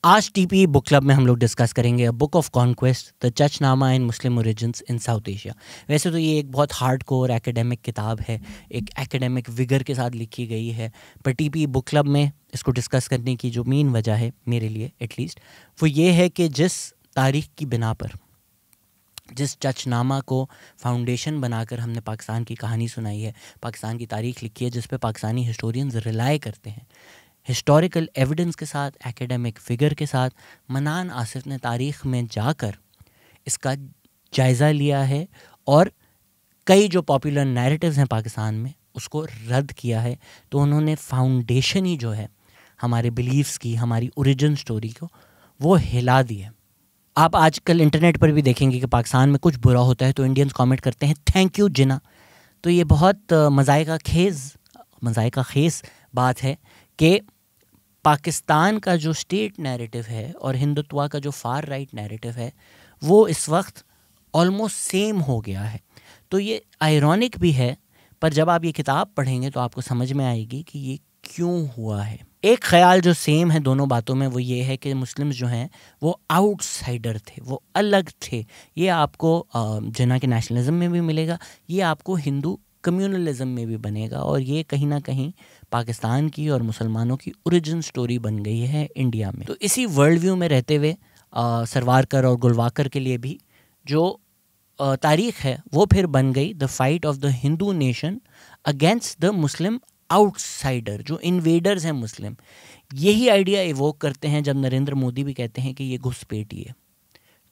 आज TP book club में हम लोग डिस्कस करेंगे अ book of conquest the Chachnama in Muslim origins in South Asia. वैसे तो ये एक बहुत हार्ड कोर एकेडमिक किताब है, एक एकेडमिक विगर के साथ लिखी गई है, पर टीपी बुक क्लब में इसको डिस्कस करने की जो मेन वजह है मेरे लिए एटलीस्ट वो ये है कि जिस तारीख की बिना पर, जिस चचनामा को फाउंडेशन बनाकर हमने पाकिस्तान की कहानी सुनाई है, पाकिस्तान की तारीख लिखी है, जिस पे पाकिस्तानी हिस्टोरियंस रिलाई करते हैं, हिस्टोरिकल एविडेंस के साथ, एकेडमिक फिगर के साथ, मनान आसिफ ने तारीख़ में जाकर इसका जायज़ा लिया है और कई जो पॉपुलर नैरेटिव्स हैं पाकिस्तान में उसको रद्द किया है। तो उन्होंने फाउंडेशन ही जो है हमारे बिलीव्स की, हमारी ओरिजिन स्टोरी को, वो हिला दी है। आप आजकल इंटरनेट पर भी देखेंगे कि पाकिस्तान में कुछ बुरा होता है तो इंडियंस कमेंट करते हैं थैंक यू जिना। तो ये बहुत मज़ाइका खेज़ बात है कि पाकिस्तान का जो स्टेट नैरेटिव है और हिंदुत्व का जो फार राइट नैरेटिव है वो इस वक्त ऑलमोस्ट सेम हो गया है। तो ये आयरॉनिक भी है, पर जब आप ये किताब पढ़ेंगे तो आपको समझ में आएगी कि ये क्यों हुआ है। एक ख्याल जो सेम है दोनों बातों में वो ये है कि मुस्लिम्स जो हैं वो आउटसाइडर थे, वो अलग थे। ये आपको जिन्ना के नेशनलिज्म में भी मिलेगा, ये आपको हिंदू कम्युनलिज्म में भी बनेगा, और ये कहीं ना कहीं पाकिस्तान की और मुसलमानों की ओरिजिन स्टोरी बन गई है इंडिया में। तो इसी वर्ल्ड व्यू में रहते हुए सरवारकर और गुलवाकर के लिए भी जो तारीख है वो फिर बन गई the fight of the Hindu nation against the Muslim outsider, जो इन्वेडर्स हैं मुस्लिम। यही आइडिया इवोक करते हैं जब नरेंद्र मोदी भी कहते हैं कि ये घुसपैठी है।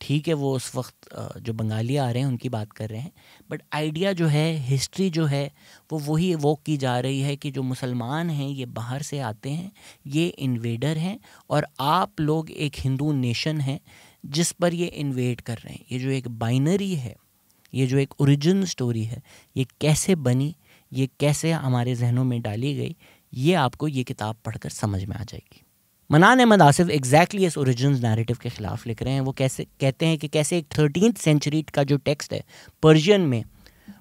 ठीक है, वो उस वक्त जो बंगाली आ रहे हैं उनकी बात कर रहे हैं, बट आइडिया जो है, हिस्ट्री जो है, वो वही इवोक की जा रही है कि जो मुसलमान हैं ये बाहर से आते हैं, ये इन्वेडर हैं, और आप लोग एक हिंदू नेशन हैं जिस पर ये इन्वेड कर रहे हैं। ये जो एक बाइनरी है, ये जो एक ओरिजिन स्टोरी है, ये कैसे बनी, ये कैसे हमारे जहनों में डाली गई, ये आपको ये किताब पढ़कर समझ में आ जाएगी। मनान अहमद आसिफ एग्जैक्टली इस ओरिजिन्स नैरेटिव के ख़िलाफ़ लिख रहे हैं। वो कैसे कहते हैं कि कैसे एक 13th सेंचुरी का जो टेक्स्ट है पर्शियन में,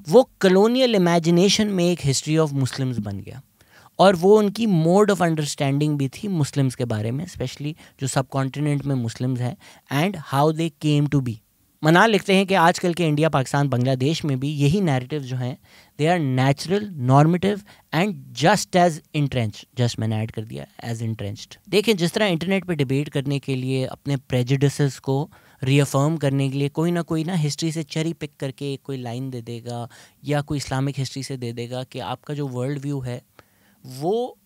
वो कलोनियल इमेजिनेशन में एक हिस्ट्री ऑफ मुस्लिम्स बन गया, और वो उनकी मोड ऑफ अंडरस्टैंडिंग भी थी मुस्लिम्स के बारे में, स्पेशली जो सब कॉन्टिनेंट में मुस्लिम्स हैं and how they came to be. Manan लिखते हैं कि आजकल के इंडिया, पाकिस्तान, बांग्लादेश में भी यही नैरेटिव जो हैं they are natural, normative and just as entrench, just मैंने ऐड कर दिया एज इंट्रेंच्ड। देखिए, जिस तरह इंटरनेट पे डिबेट करने के लिए, अपने प्रेजुडिसेस को रीअफर्म करने के लिए कोई ना हिस्ट्री से चेरी पिक करके कोई लाइन दे देगा या कोई इस्लामिक हिस्ट्री से दे देगा कि आपका जो वर्ल्ड व्यू है वो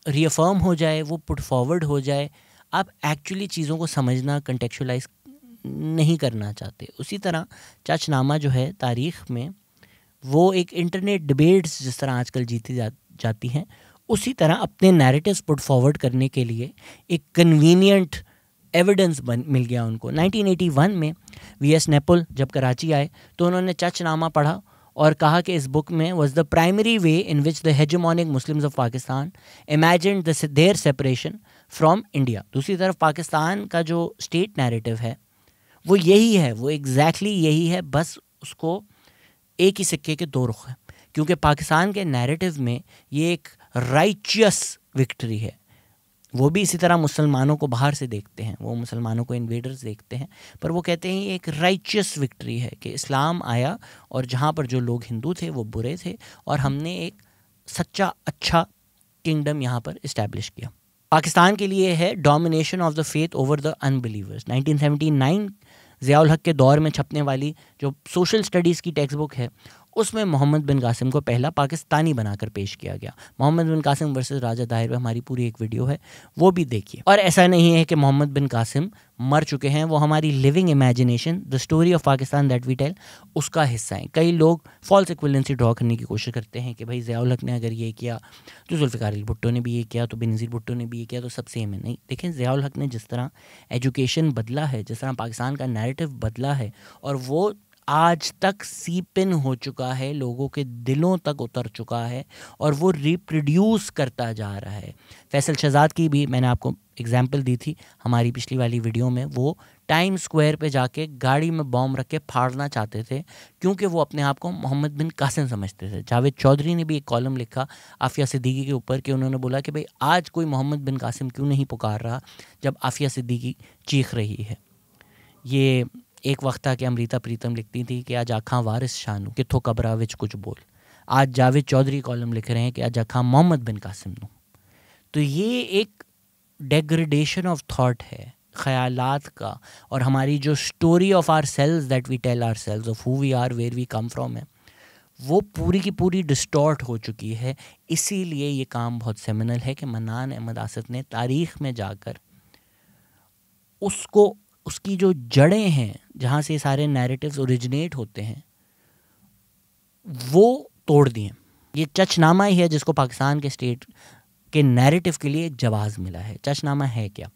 रीअफर्म हो जाए, वो पुट फॉरवर्ड हो जाए। आप एक्चुअली चीज़ों को समझना, कंटेक्चुअलाइज नहीं करना चाहते। उसी तरह चचनामा जो है तारीख़ में, वो एक इंटरनेट डिबेट्स जिस तरह आजकल जीती जाती हैं, उसी तरह अपने नैरेटिव्स पुट फॉरवर्ड करने के लिए एक कन्वीनियंट एविडेंस मिल गया उनको। 1981 में वीएस नेपुल जब कराची आए तो उन्होंने चचनामा पढ़ा और कहा कि इस बुक में was the primary way in which the hegemonic Muslims of Pakistan imagined their separation from India. दूसरी तरफ पाकिस्तान का जो स्टेट नैरेटिव है वो यही है, वो एग्जैक्टली यही है, बस उसको एक ही सिक्के के दो रुख हैं, क्योंकि पाकिस्तान के नैरेटिव में ये एक राइचियस विक्ट्री है। वो भी इसी तरह मुसलमानों को बाहर से देखते हैं, वो मुसलमानों को इन्वेडर्स देखते हैं, पर वो कहते हैं ये एक राइचियस विक्ट्री है कि इस्लाम आया और जहाँ पर जो लोग हिंदू थे वो बुरे थे, और हमने एक सच्चा अच्छा किंगडम यहाँ पर इस्टेब्लिश किया। पाकिस्तान के लिए है domination of the faith over the unbelievers. 1979 Ziaul हक के दौर में छपने वाली जो सोशल स्टडीज़ की टेक्स्ट बुक है उसमें मोहम्मद बिन कासिम को पहला पाकिस्तानी बनाकर पेश किया गया। Mohammad bin Qasim versus Raja Dahir पे हमारी पूरी एक वीडियो है, वो भी देखिए। और ऐसा नहीं है कि मोहम्मद बिन कासिम मर चुके हैं, वो हमारी living imagination, the story of Pakistan that we tell, उसका हिस्सा है। कई लोग फॉल्स इक्विवेलेंसी ड्रॉ करने की कोशिश करते हैं कि भाई ज़ियाउल हक ने अगर ये किया तो जुल्फ़िकार अली भुट्टो ने भी ये किया, तो बेनज़ीर भुट्टो ने भी ये किया, तो सब सेम है। नहीं, देखें, ज़ियाउल हक ने जिस तरह एजुकेशन बदला है, जिस तरह पाकिस्तान का नैरेटिव बदला है, और वो आज तक सीप इन हो चुका है, लोगों के दिलों तक उतर चुका है और वो रिप्रोड्यूस करता जा रहा है। फैसल शहजाद की भी मैंने आपको एग्जाम्पल दी थी हमारी पिछली वाली वीडियो में। वो टाइम स्क्वायर पे जाके गाड़ी में बॉम्ब रख के फाड़ना चाहते थे क्योंकि वो अपने आप को मोहम्मद बिन कासिम समझते थे। जावेद चौधरी ने भी एक कॉलम लिखा आफिया सिद्दीकी के ऊपर कि उन्होंने बोला कि भाई आज कोई मोहम्मद बिन कासिम क्यों नहीं पुकार रहा जब आफिया सिद्दीकी चीख रही है। ये एक वक्त था कि अमृता प्रीतम लिखती थी कि आज आखां वारिस शानू किथों कबरा विच कुछ बोल। आज जावेद चौधरी कॉलम लिख रहे हैं कि आज आखां मोहम्मद बिन कासिम नू। तो ये एक डेग्रेडेशन ऑफ थॉट है, ख्यालात का, और हमारी जो story of ourselves that we tell are selves of who we are where we come from है, वो पूरी की पूरी डिस्टॉर्ट हो चुकी है। इसीलिए ये काम बहुत सेमिनल है कि मन्नान अहमद आसिफ ने तारीख़ में जाकर उसको, उसकी जो जड़ें हैं जहाँ से सारे नैरेटिव्स ओरिजिनेट होते हैं, वो तोड़ दिए। ये चचनामा ही है जिसको पाकिस्तान के स्टेट के नैरेटिव के लिए एक जवाज़ मिला है। चचनामा है क्या?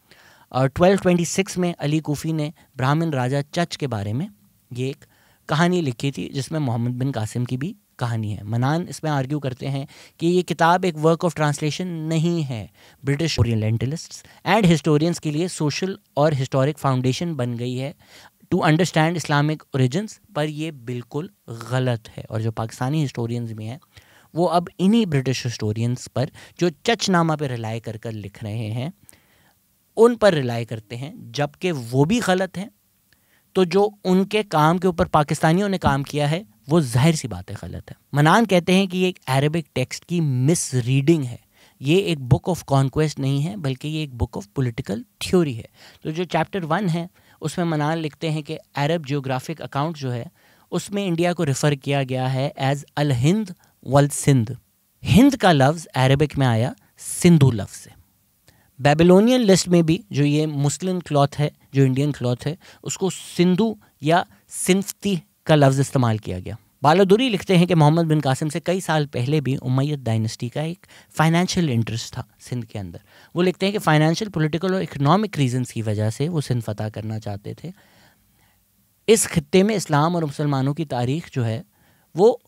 और 1226 में अली कूफ़ी ने ब्राह्मण राजा चच के बारे में ये एक कहानी लिखी थी जिसमें मोहम्मद बिन कासिम की भी कहानी है। मनान इसमें आर्ग्यू करते हैं कि ये किताब एक वर्क ऑफ ट्रांसलेशन नहीं है, ब्रिटिश ओरिएंटलिस्ट्स एंड हिस्टोरियंस के लिए सोशल और हिस्टोरिक फाउंडेशन बन गई है टू अंडरस्टैंड इस्लामिक ओरिजिन्स, पर ये बिल्कुल गलत है। और जो पाकिस्तानी हिस्टोरियंस भी हैं वो अब इन्हीं ब्रिटिश हिस्टोरियंस पर जो चचनामा पर रिलाई कर कर लिख रहे हैं उन पर रिलाई करते हैं, जबकि वो भी गलत हैं। तो जो उनके काम के ऊपर पाकिस्तानियों ने काम किया है वो जाहिर सी बात है गलत है। मनान कहते हैं कि ये एक अरेबिक टेक्स्ट की मिस रीडिंग है, ये एक बुक ऑफ कॉन्क्वेस्ट नहीं है बल्कि ये एक बुक ऑफ पॉलिटिकल थ्योरी है। तो जो चैप्टर 1 है उसमें मनान लिखते हैं कि अरब जियोग्राफिक अकाउंट जो है उसमें इंडिया को रेफ़र किया गया है एज अल हिंद वल सिंध। हिंद का लफ्ज़ अरेबिक में आया सिंधु लफ्ज़ से। बेबीलोनियन लिस्ट में भी जो ये मुस्लिम क्लॉथ है, जो इंडियन क्लॉथ है, उसको सिंधु या सिंफती का लफ्ज़ इस्तेमाल किया गया। बालादुरी लिखते हैं कि मोहम्मद बिन कासिम से कई साल पहले भी उमैयद डायनेस्टी का एक फाइनेंशियल इंटरेस्ट था सिंध के अंदर। वो लिखते हैं कि फाइनेंशियल, पॉलिटिकल और इकोनॉमिक रीजंस की वजह से वो सिंध फतह करना चाहते थे। इस खित्ते में इस्लाम और मुसलमानों की तारीख जो है वो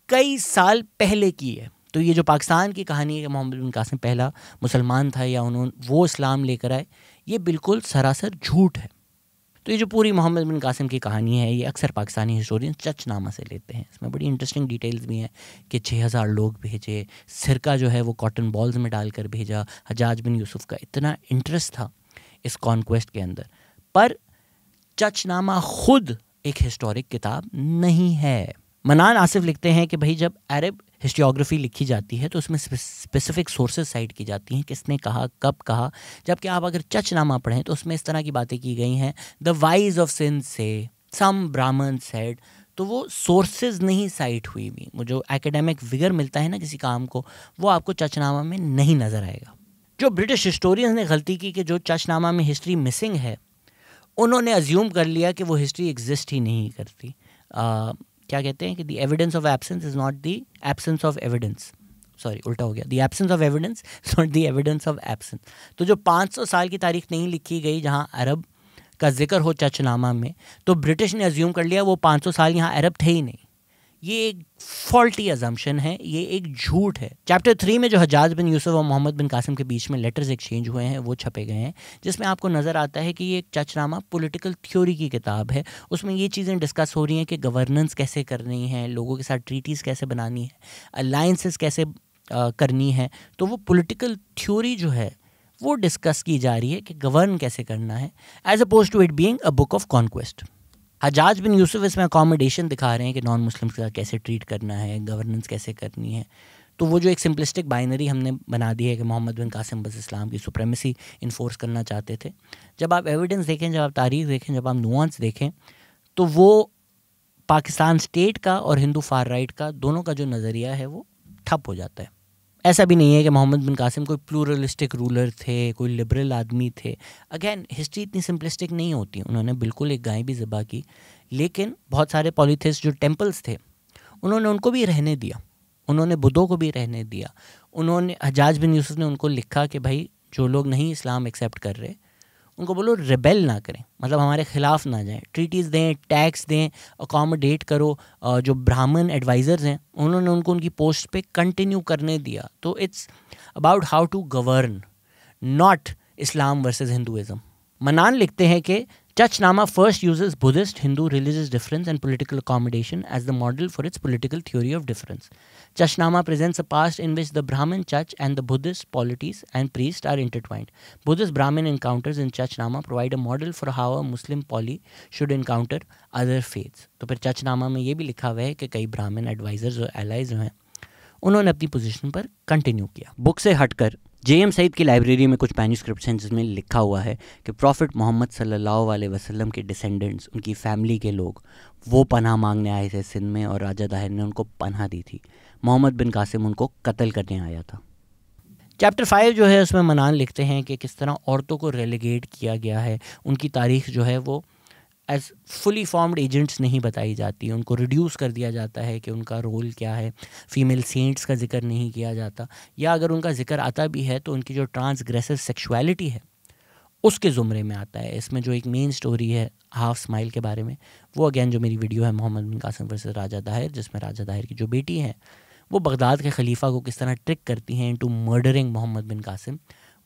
कई साल पहले की है। तो ये जो पाकिस्तान की कहानी है कि मोहम्मद बिन कासिम पहला मुसलमान था या उन्होंने वो इस्लाम लेकर आए, ये बिल्कुल सरासर झूठ है। तो ये जो पूरी मोहम्मद बिन कासिम की कहानी है ये अक्सर पाकिस्तानी हिस्टोरियन चचनामा से लेते हैं। इसमें बड़ी इंटरेस्टिंग डिटेल्स भी हैं कि 6000 लोग भेजे, सिरका जो है वो कॉटन बॉल्स में डालकर भेजा। हजाज बिन यूसुफ का इतना इंटरेस्ट था इस कॉन्क्वेस्ट के अंदर, पर चचनामा खुद एक हिस्टोरिक किताब नहीं है। मनान आसिफ लिखते हैं कि भाई जब अरब हिस्टोग्राफी लिखी जाती है तो उसमें स्पेसिफिक सोर्सेज साइट की जाती हैं, किसने कहा, कब कहा। जबकि आप अगर चचनामा पढ़ें तो उसमें इस तरह की बातें की गई हैं, द वाइज ऑफ सिंध से, सम ब्राह्मण सेड, तो वो सोर्सेज नहीं साइट हुई भी। वो जो एकेडमिक विगर मिलता है ना किसी काम को, वो आपको चचनामा में नहीं नज़र आएगा। जो ब्रिटिश हिस्टोरियंस ने गलती की कि जो चचनामा में हिस्ट्री मिसिंग है, उन्होंने अज्यूम कर लिया कि वो हिस्ट्री एग्जिस्ट ही नहीं करती। क्या कहते हैं कि the evidence of absence is not the absence of evidence, sorry उल्टा हो गया, the absence of evidence is not the evidence of absence. तो जो 500 साल की तारीख नहीं लिखी गई जहाँ अरब का जिक्र हो चचनामा में, तो ब्रिटिश ने अज्यूम कर लिया वो 500 साल यहाँ अरब थे ही नहीं। ये एक फॉल्टी अजम्पशन है, ये एक झूठ है। चैप्टर 3 में जो हजाज बिन यूसुफ और मोहम्मद बिन कासिम के बीच में लेटर्स एक्सचेंज हुए हैं वो छपे गए हैं, जिसमें आपको नज़र आता है कि ये एक चचनामा पॉलिटिकल थ्योरी की किताब है। उसमें ये चीज़ें डिस्कस हो रही हैं कि गवर्नेंस कैसे करनी है, लोगों के साथ ट्रीटीज़ कैसे बनानी है, अलाइंसेस कैसे करनी है। तो वो पॉलिटिकल थ्योरी जो है वो डिस्कस की जा रही है कि गवर्न कैसे करना है, as opposed to it being a book of conquest. Hajjaj bin Yusuf इसमें अकोमोडेशन दिखा रहे हैं कि नॉन मुस्लिम्स का कैसे ट्रीट करना है, गवर्नेंस कैसे करनी है। तो वो जो एक सिंपलिस्टिक बाइनरी हमने बना दी है कि मोहम्मद बिन कासिम बस इस्लाम की सुप्रेमेसी इन्फोर्स करना चाहते थे, जब आप एविडेंस देखें, जब आप तारीख देखें, जब आप नुआंस देखें, तो वो पाकिस्तान स्टेट का और हिंदू फार राइट का दोनों का जो नज़रिया है वो ठप हो जाता है। ऐसा भी नहीं है कि मोहम्मद बिन कासिम कोई प्लूरलिस्टिक रूलर थे, कोई लिबरल आदमी थे। अगेन हिस्ट्री इतनी सिंपलिस्टिक नहीं होती। उन्होंने बिल्कुल एक गाय भी ज़िबा की, लेकिन बहुत सारे पॉलीथिस्ट जो टेम्पल्स थे उन्होंने उनको भी रहने दिया, उन्होंने बुद्धों को भी रहने दिया। उन्होंने, हजाज बिन यूसुफ ने उनको लिखा कि भाई जो लोग नहीं इस्लाम एक्सेप्ट कर रहे उनको बोलो रिबेल ना करें, मतलब हमारे ख़िलाफ़ ना जाएं, ट्रीटीज़ दें, टैक्स दें, अकोमोडेट करो। जो ब्राह्मण एडवाइज़र्स हैं उन्होंने उनको उनकी पोस्ट पे कंटिन्यू करने दिया। तो it's about how to govern, not Islam versus Hinduism. Manan लिखते हैं कि Chachnama first uses Buddhist Hindu religious difference and political accommodation as the model for its political theory of difference. Chachnama presents a past in which the Brahmin Chach and the Buddhist polities and priests are intertwined. Buddhist Brahmin encounters in Chachnama provide a model for how a Muslim poly should encounter other faiths. तो फिर Chachnama में ये भी लिखा हुआ है कि कई ब्राह्मण एडवाइजर्स और एलाइज जो हैं उन्होंने अपनी पोजीशन पर कंटिन्यू किया। बुक से हटकर JM सईद की लाइब्रेरी में कुछ मैन्यूस्क्रिप्ट्स हैं जिसमें लिखा हुआ है कि प्रॉफिट मोहम्मद सल्लल्लाहु अलैहि वसल्लम के डिसेंडेंट्स, उनकी फैमिली के लोग, वो पनाह मांगने आए थे सिंध में और राजा दाहिर ने उनको पनाह दी थी। मोहम्मद बिन कासिम उनको कत्ल करने आया था। चैप्टर 5 जो है उसमें मनान लिखते हैं कि किस तरह औरतों को रेलीगेट किया गया है, उनकी तारीख जो है वो एज फुली फॉर्म्ड एजेंट्स नहीं बताई जाती, उनको रिड्यूस कर दिया जाता है कि उनका रोल क्या है। फीमेल सेंट्स का जिक्र नहीं किया जाता, या अगर उनका जिक्र आता भी है तो उनकी जो ट्रांसग्रेसिव सेक्सुअलिटी है उसके ज़ुमरे में आता है। इसमें जो एक मेन स्टोरी है हाफ स्माइल के बारे में, वो अगेन जो मेरी वीडियो है Mohammad bin Qasim versus Raja Dahir, जिसमें राजा दाहिर की जो बेटी है वो बगदाद के खलीफा को किस तरह ट्रिक करती हैं into murdering Mohammad bin Qasim,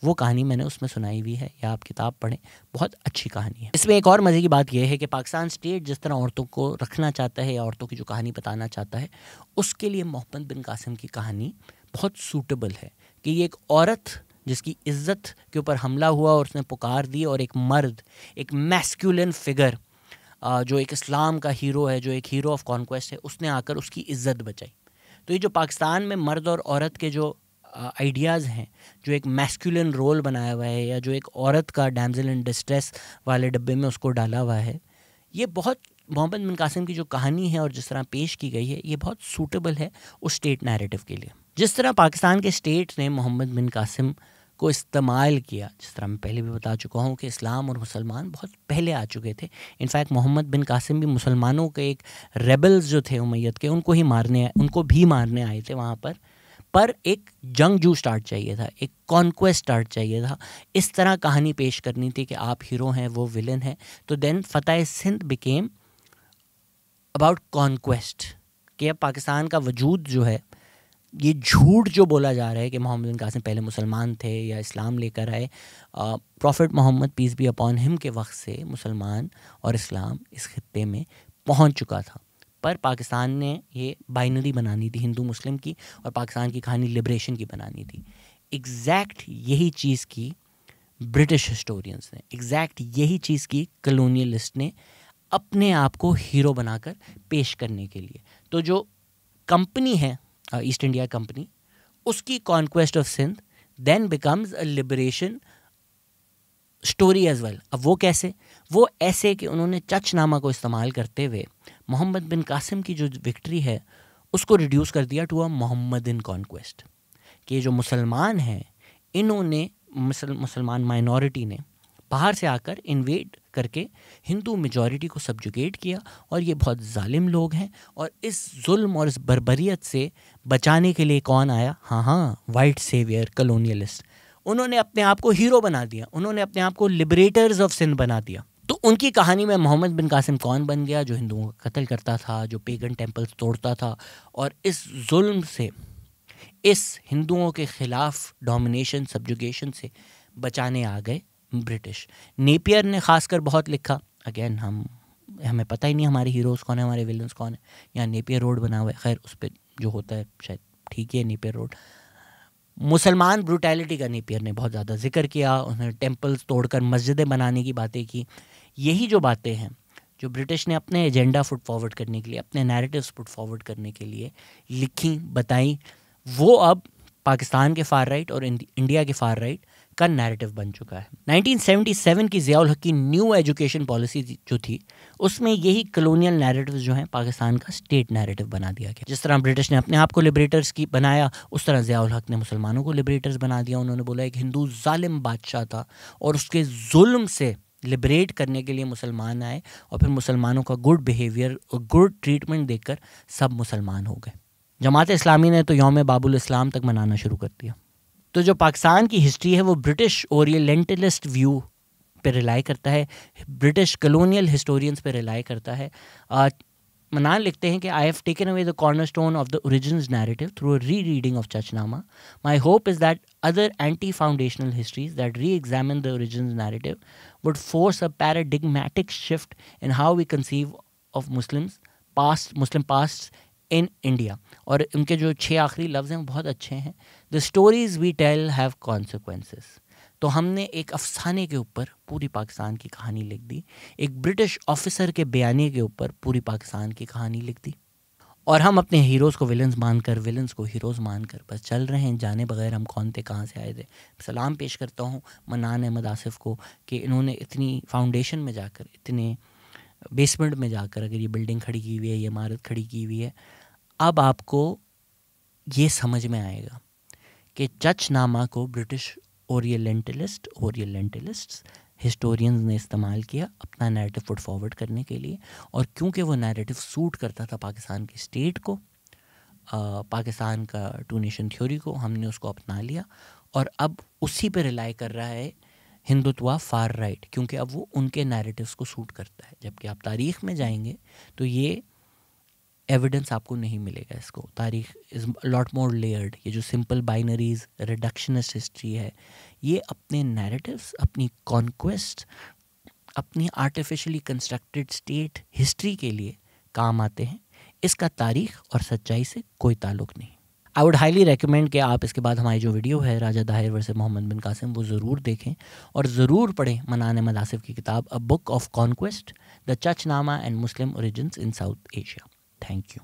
वो कहानी मैंने उसमें सुनाई हुई है, या आप किताब पढ़ें, बहुत अच्छी कहानी है। इसमें एक और मज़े की बात यह है कि पाकिस्तान स्टेट जिस तरह औरतों को रखना चाहता है या औरतों की जो कहानी बताना चाहता है, उसके लिए मोहम्मद बिन कासिम की कहानी बहुत सूटेबल है कि ये एक औरत जिसकी इज़्ज़त के ऊपर हमला हुआ और उसने पुकार दी, और एक मर्द, एक मैस्कुलिन फिगर जो एक इस्लाम का हीरो है, जो एक हीरो ऑफ कॉन्क्वेस्ट है, उसने आकर उसकी इज़्ज़त बचाई। तो ये जो पाकिस्तान में मर्द और औरत के जो आइडियाज़ हैं, जो एक मैस्कुलिन रोल बनाया हुआ है, या जो एक औरत का डैमज़ल इन डिस्ट्रेस वाले डब्बे में उसको डाला हुआ है, ये बहुत मोहम्मद बिन कासिम की जो कहानी है और जिस तरह पेश की गई है, ये बहुत सूटेबल है उस स्टेट नैरेटिव के लिए। जिस तरह पाकिस्तान के स्टेट ने मोहम्मद बिन कासिम को इस्तेमाल किया, जिस तरह मैं पहले भी बता चुका हूँ कि इस्लाम और मुसलमान बहुत पहले आ चुके थे। इनफैक्ट मोहम्मद बिन कासिम भी मुसलमानों के एक रेबल्स जो थे उमैयद के, उनको भी मारने आए थे वहाँ पर एक जंगजू स्टार्ट चाहिए था, एक कॉन्क्वेस्ट स्टार्ट चाहिए था। इस तरह कहानी पेश करनी थी कि आप हीरो हैं, वो विलन है। तो then Fateh Sindh became about conquest, कि अब पाकिस्तान का वजूद जो है, ये झूठ जो बोला जा रहा है कि मोहम्मद बिन कासिम पहले मुसलमान थे या इस्लाम लेकर आए, prophet Muhammad peace be upon him के वक्त से मुसलमान और इस्लाम इस खित्ते में पहुंच चुका था। पर पाकिस्तान ने ये बाइनरी बनानी थी हिंदू मुस्लिम की, और पाकिस्तान की कहानी लिबरेशन की बनानी थी। एग्जैक्ट यही चीज़ की ब्रिटिश हिस्टोरियंस ने, एग्जैक्ट यही चीज़ की कॉलोनियलिस्ट ने अपने आप को हीरो बनाकर पेश करने के लिए। तो जो कंपनी है ईस्ट इंडिया कंपनी, उसकी conquest of Sindh then becomes a liberation story as well. अब वो कैसे? वो ऐसे कि उन्होंने चचनामा को इस्तेमाल करते हुए मोहम्मद बिन कासिम की जो विक्ट्री है उसको रिड्यूस कर दिया टू अ मोहम्मदन कॉन्क्वेस्ट, कि जो मुसलमान हैं इन्होंने मुसलमान माइनॉरिटी ने बाहर से आकर इन्वेड करके हिंदू मेजॉरिटी को सब्जुगेट किया, और ये बहुत जालिम लोग हैं। और इस जुल्म और इस बर्बरियत से बचाने के लिए कौन आया? हाँ, वाइट सेवियर कॉलोनियलिस्ट। उन्होंने अपने आप को हीरो बना दिया, उन्होंने अपने आप को लिबरेटर्स ऑफ सिंध बना दिया। तो उनकी कहानी में मोहम्मद बिन कासिम कौन बन गया? जो हिंदुओं का कत्ल करता था, जो पेगन टेम्पल्स तोड़ता था, और इस जुल्म से, इस हिंदुओं के ख़िलाफ़ डोमिनेशन सब्जुगेशन से बचाने आ गए ब्रिटिश। नेपियर ने खासकर बहुत लिखा। अगेन हमें पता ही नहीं हमारे हीरोज़ कौन है, हमारे विलन्स कौन है। यहाँ नेपियर रोड बना हुआ है, खैर उस पर जो होता है शायद ठीक है नेपियर रोड। मुसलमान ब्रूटैलिटी का नेपियर ने बहुत ज़्यादा जिक्र किया, उन्होंने टेम्पल्स तोड़कर मस्जिदें बनाने की बातें की। यही जो बातें हैं जो ब्रिटिश ने अपने एजेंडा फुट फॉरवर्ड करने के लिए, अपने नैरेटिव्स फुट फॉरवर्ड करने के लिए लिखी, बताई, वो अब पाकिस्तान के फार राइट और इंडिया के फार राइट का नैरेटिव बन चुका है। 1977 की ज़ियाउल हक की न्यू एजुकेशन पॉलिसी जो थी, उसमें यही कॉलोनियल नैरेटिव जो हैं पाकिस्तान का स्टेट नैरेटिव बना दिया गया। जिस तरह ब्रिटिश ने अपने आप को लिबरेटर्स की बनाया, उस तरह ज़ियाउल हक ने मुसलमानों को लिबरेटर्स बना दिया। उन्होंने बोला एक हिंदू जालिम बादशाह था और उसके जुल्म से लिबरेट करने के लिए मुसलमान आए, और फिर मुसलमानों का गुड बिहेवियर और गुड ट्रीटमेंट देखकर सब मुसलमान हो गए। जमात इस्लामी ने तो यौम बाबुल इस्लाम तक मनाना शुरू कर दिया। तो जो पाकिस्तान की हिस्ट्री है वो ब्रिटिश ओरिएंटलिस्ट व्यू पे रिलाई करता है, ब्रिटिश कॉलोनियल हिस्टोरियंस पे रिलाई करता है। मनान लिखते हैं कि I have taken away the cornerstone of the originals narrative through a re-reading of Chachnama. My hope is that other anti-foundational histories that re-examine the origins narrative would force a paradigmatic shift in how we conceive of Muslim pasts in India. और उनके जो 6 आखिरी लफ्ज़ हैं वो बहुत अच्छे हैं। The stories we tell have consequences. तो हमने एक अफसाने के ऊपर पूरी पाकिस्तान की कहानी लिख दी, एक ब्रिटिश ऑफिसर के बयानी के ऊपर पूरी पाकिस्तान की कहानी लिख दी, और हम अपने हीरोज़ को विलन्स मानकर, विलन्स को हीरोज़ मानकर बस चल रहे हैं, जाने बगैर हम कौन थे, कहाँ से आए थे। सलाम पेश करता हूँ मनान अहमद आसिफ को कि इन्होंने इतनी फाउंडेशन में जाकर, इतने बेसमेंट में जाकर अगर ये बिल्डिंग खड़ी की हुई है, ये इमारत खड़ी की हुई है, अब आपको ये समझ में आएगा कि चचनामा को ब्रिटिश ओरिएंटलिस्ट्स हिस्टोरियंस ने इस्तेमाल किया अपना नैरेटिव फुट फॉरवर्ड करने के लिए। और क्योंकि वो नैरेटिव सूट करता था पाकिस्तान की स्टेट को, पाकिस्तान का टू नेशन थ्योरी को, हमने उसको अपना लिया और अब उसी पे रिलाई कर रहा है हिंदुत्व फार राइट, क्योंकि अब वो उनके नैरेटिव्स को सूट करता है। जबकि आप तारीख़ में जाएंगे तो ये एविडेंस आपको नहीं मिलेगा। इसको तारीख़ इज़ लॉट मोर लेयर्ड। ये जो सिंपल बाइनरीज रिडक्शनिस्ट हिस्ट्री है, ये अपने नैरेटिव्स, अपनी कॉन्क्वेस्ट, अपनी आर्टिफिशियली कंस्ट्रक्टेड स्टेट हिस्ट्री के लिए काम आते हैं। इसका तारीख़ और सच्चाई से कोई ताल्लुक़ नहीं। आई वुड हाईली रेकमेंड कि आप इसके बाद हमारी जो वीडियो है राजा दाहिर वर्सेस मोहम्मद बिन कासिम वो ज़रूर देखें और ज़रूर पढ़ें मनान अहमद आसिफ की किताब a book of conquest, the Chachnama and Muslim origins in South Asia. Thank you.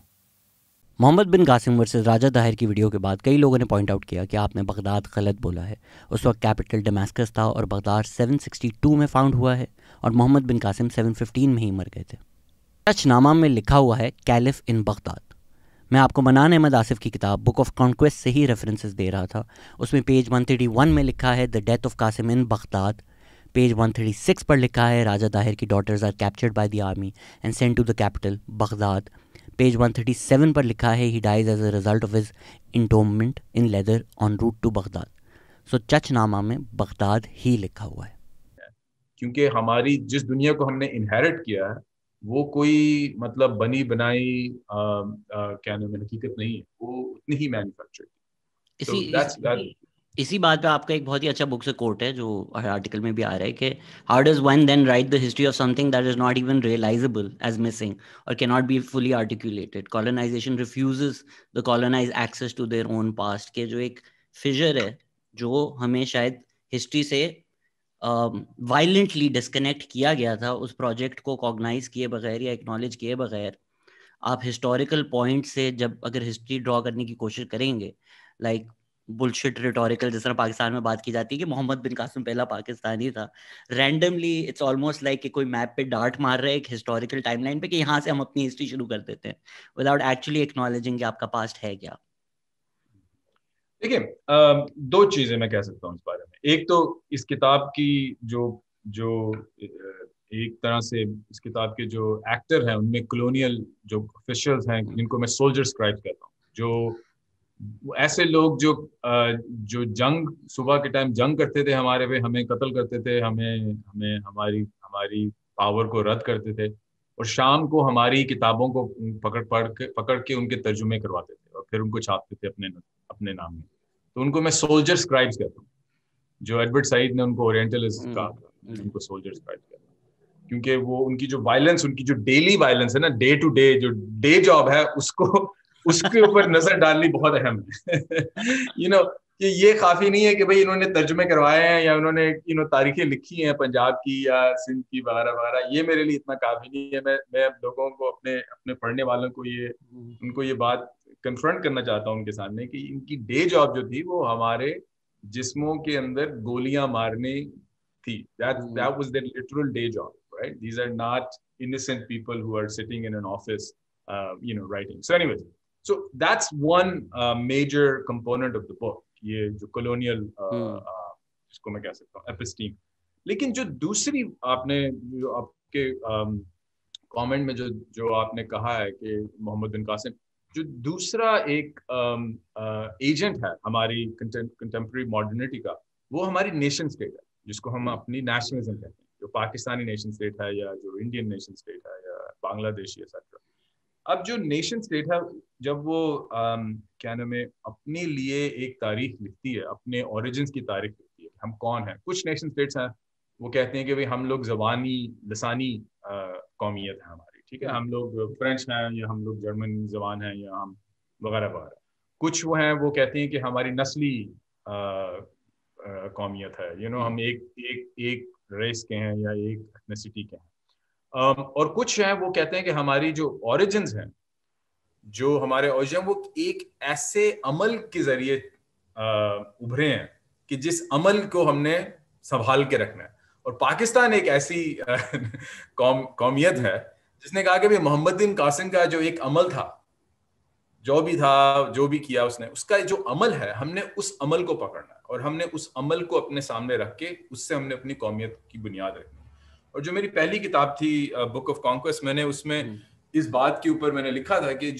Muhammad bin Qasim versus Raja Dahir की वीडियो के बाद कई लोगों ने पॉइंट आउट किया कि आपने बगदाद गलत बोला है। उस वक्त कैपिटल डमास्कस था और बगदाद 762 में फाउंड हुआ है और मोहम्मद बिन कासिम 715 में ही मर गए थे। चचनामा में लिखा हुआ है कैलिफ इन बगदाद। मैं आपको मनान अहमद आसिफ की किताब बुक ऑफ कॉन्क्वेस्ट से ही रेफरेंसेस दे रहा था। उसमें पेज 131 में लिखा है the death of Qasim in Baghdad. Page 136 पर लिखा है राजा दाहिर की daughters are captured by the army and sent to the capital Baghdad. Page 137 पर लिखा है he dies as a result of his entombment in leather on route to Baghdad. So Chachnama में Baghdad ही लिखा हुआ है। क्योंकि हमारी जिस दुनिया को हमने इनहेरिट किया है वो कोई मतलब बनी बनाई क्या नाम है हकीकत नहीं है, वो उतनी ही मैन्युफैक्चर्ड। इसी बात पे आपका एक बहुत ही अच्छा बुक से कोट है जो आर्टिकल में भी आ रहा है कि how does one then write the history of something that is not even realisable as missing और cannot be fully articulated. Colonisation refuses the colonised access to their own past के जो एक फिजर है जो हमें शायद हिस्ट्री से violently disconnect किया गया था, उस प्रोजेक्ट को कॉग्नाइज किए बगैर या एक्नॉलेज किए बगैर आप हिस्टोरिकल पॉइंट से जब अगर हिस्ट्री ड्रॉ करने की कोशिश करेंगे, लाइक बुलशिट रिटोरिकल जिस तरह पाकिस्तान में बात की जाती है कि मोहम्मद बिन कासिम पहला पाकिस्तानी था, रैंडमली इट्स ऑलमोस्ट लाइक कि कोई मैप पे डार्ट मार रहा है एक हिस्टोरिकल टाइमलाइन पे कि यहाँ से हम अपनी हिस्ट्री शुरू कर देते हैं विदाउट एक्चुअली एक्नॉलेजिंग कि आपका पास्ट है क्या। देखिए, दो चीजें मैं कह सकता हूँ इस बारे में। एक तो इस किताब की जो जो एक तरह से इस किताब के जो एक्टर हैं उनमें कॉलोनियल जो ऑफिशियल्स हैं जिनको मैं सोल्जर स्क्राइब कहता हूँ, जो ऐसे लोग जो जंग सुबह के टाइम जंग करते थे हमारे पे, हमें कत्ल करते थे, हमें हमें हमारी हमारी पावर को रद्द करते थे और शाम को हमारी किताबों को पकड़ के उनके तर्जुमे करवाते थे और फिर उनको छापते थे अपने नाम में। तो उनको मैं सोल्जर स्क्राइब्स कहता हूँ। जो एडवर्ड सईद ने उनको ओरिएंटलिस्ट कहा, उनको सोल्जर स्क्राइब्स कहता हूँ, क्योंकि वो उनकी जो वायलेंस, उनकी जो डेली वायलेंस है ना, डे टू डे जो डे जॉब है, उसके ऊपर नजर डालनी बहुत अहम है। कि ये काफी नहीं है कि भाई इन्होंने तर्जुमे करवाए हैं या उन्होंने तारीखें लिखी हैं पंजाब की या सिंध की वगैरह वगैरह, ये मेरे लिए इतना काफी नहीं है। मैं लोगों को अपने पढ़ने वालों को उनको ये बात कन्फ्रंट करना चाहता हूँ उनके सामने कि इनकी डे जॉब जो थी वो हमारे जिस्मों के अंदर गोलियां मारने थी। that was their literal day job, right? These are not innocent people who are sitting in an office writing. So anyways, so that's one major component of the book, ये जो colonial इसको मैं कह सकता हूँ एपिस्टीम। लेकिन जो दूसरी आपने जो आपके कमेंट में जो आपने कहा है कि मोहम्मद बिन कासिम जो दूसरा एक एजेंट है हमारी कंटेम्प्रेरी मॉडर्निटी का, वो हमारी नेशन स्टेट है जिसको हम अपनी नेशनलिज्म कहते हैं। जो पाकिस्तानी नेशन स्टेट है या जो इंडियन नेशन स्टेट है या बांग्लादेशी एक्सेट्रा। अब जो नेशन स्टेट है जब वो क्या नाम है अपने लिए एक तारीख लिखती है, अपने ओरिजिन्स की तारीख लिखती है, हम कौन हैं। कुछ नेशन स्टेट्स हैं वो कहते हैं कि भाई हम लोग जबानी लसानी कौमियत है हमारी, ठीक है, हम लोग फ्रेंच हैं या हम लोग जर्मन जबान हैं या हम वगैरह वगैरह। कुछ वो हैं वो कहते हैं कि हमारी नस्ली कौमियत है, हम एक रेस के हैं या एक एथनिसिटी के हैं। और कुछ हैं वो कहते हैं कि हमारी जो ओरिजिन्स हैं, जो हमारे ओरिजिन वो एक ऐसे अमल के जरिए उभरे हैं कि जिस अमल को हमने संभाल के रखना है। और पाकिस्तान एक ऐसी कौमियत है जिसने कहा कि भाई मोहम्मद बिन कासिम का जो एक अमल था, जो भी था, जो भी किया उसने, उसका जो अमल है हमने उस अमल को पकड़ना है और हमने उस अमल को अपने सामने रख के उससे हमने अपनी कौमियत की बुनियाद रखनी। और जो मेरी पहली किताब थी बुक ऑफ कॉन्क्वेस्ट, मैंने उसमें इस बात के ऊपर मैंने लिखा था कि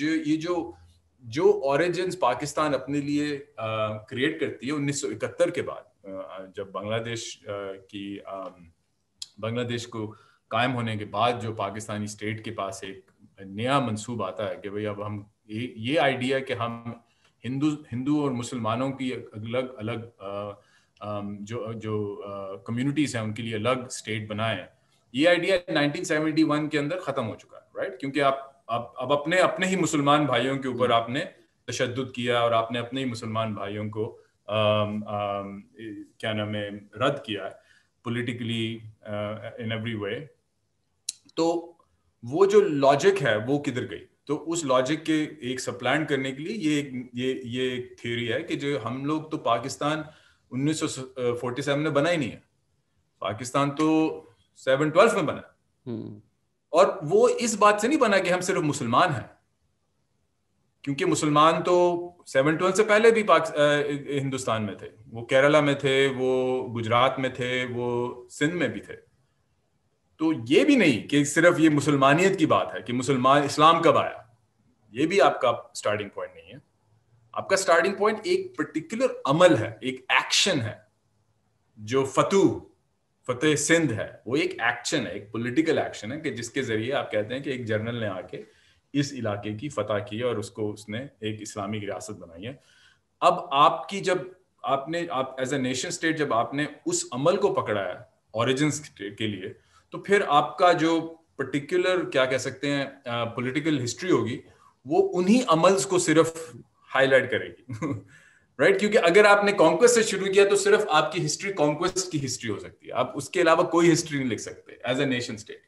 जो ओरिजिन्स पाकिस्तान अपने लिए क्रिएट करती है 1971 के बाद, जब बांग्लादेश को कायम होने के बाद जो पाकिस्तानी स्टेट के पास एक नया मंसूब आता है कि भाई अब हम ये आइडिया कि हम हिंदू और मुसलमानों की अलग अलग जो कम्युनिटीज हैं उनके लिए अलग स्टेट बनाए, ये आइडिया 1971 के अंदर खत्म हो चुका है, राइट। क्योंकि आप अब अपने ही मुसलमान भाइयों के ऊपर आपने तशद्दुद किया और आपने अपने ही मुसलमान भाइयों को क्या नाम है रद्द किया है पॉलिटिकली इन एवरी वे। तो वो जो लॉजिक है वो किधर गई। तो उस लॉजिक के एक सप्लांट करने के लिए ये एक थ्योरी है कि जो हम लोग तो पाकिस्तान 1947 में बना ही नहीं है, पाकिस्तान तो 712 में बना। और वो इस बात से नहीं बना कि हम सिर्फ मुसलमान हैं, क्योंकि मुसलमान तो 712 से पहले भी हिंदुस्तान में थे, वो केरला में थे, वो गुजरात में थे, वो सिंध में भी थे। तो ये भी नहीं कि सिर्फ ये मुसलमानियत की बात है कि मुसलमान इस्लाम कब आया, ये भी आपका स्टार्टिंग पॉइंट नहीं है। आपका स्टार्टिंग पॉइंट एक पर्टिकुलर अमल है, एक एक्शन है। जो फतेह सिंध है वो एक एक्शन है, एक पॉलिटिकल एक्शन है कि जिसके जरिए आप कहते हैं कि एक जर्नल ने आके इस इलाके की फतह की और उसको उसने एक इस्लामिक रियासत बनाई है। अब आप एज ए नेशन स्टेट जब आपने उस अमल को पकड़ा है ओरिजिन्स के लिए, तो फिर आपका जो पर्टिकुलर क्या कह सकते हैं पॉलिटिकल हिस्ट्री होगी वो उन्हीं अमल्स को सिर्फ हाईलाइट करेगी राइट। क्योंकि अगर आपने कॉन्क्वेस्ट से शुरू किया तो सिर्फ आपकी हिस्ट्री कॉन्क्वेस्ट की हिस्ट्री हो सकती है, आप उसके अलावा कोई हिस्ट्री नहीं लिख सकते एज ए नेशन स्टेट।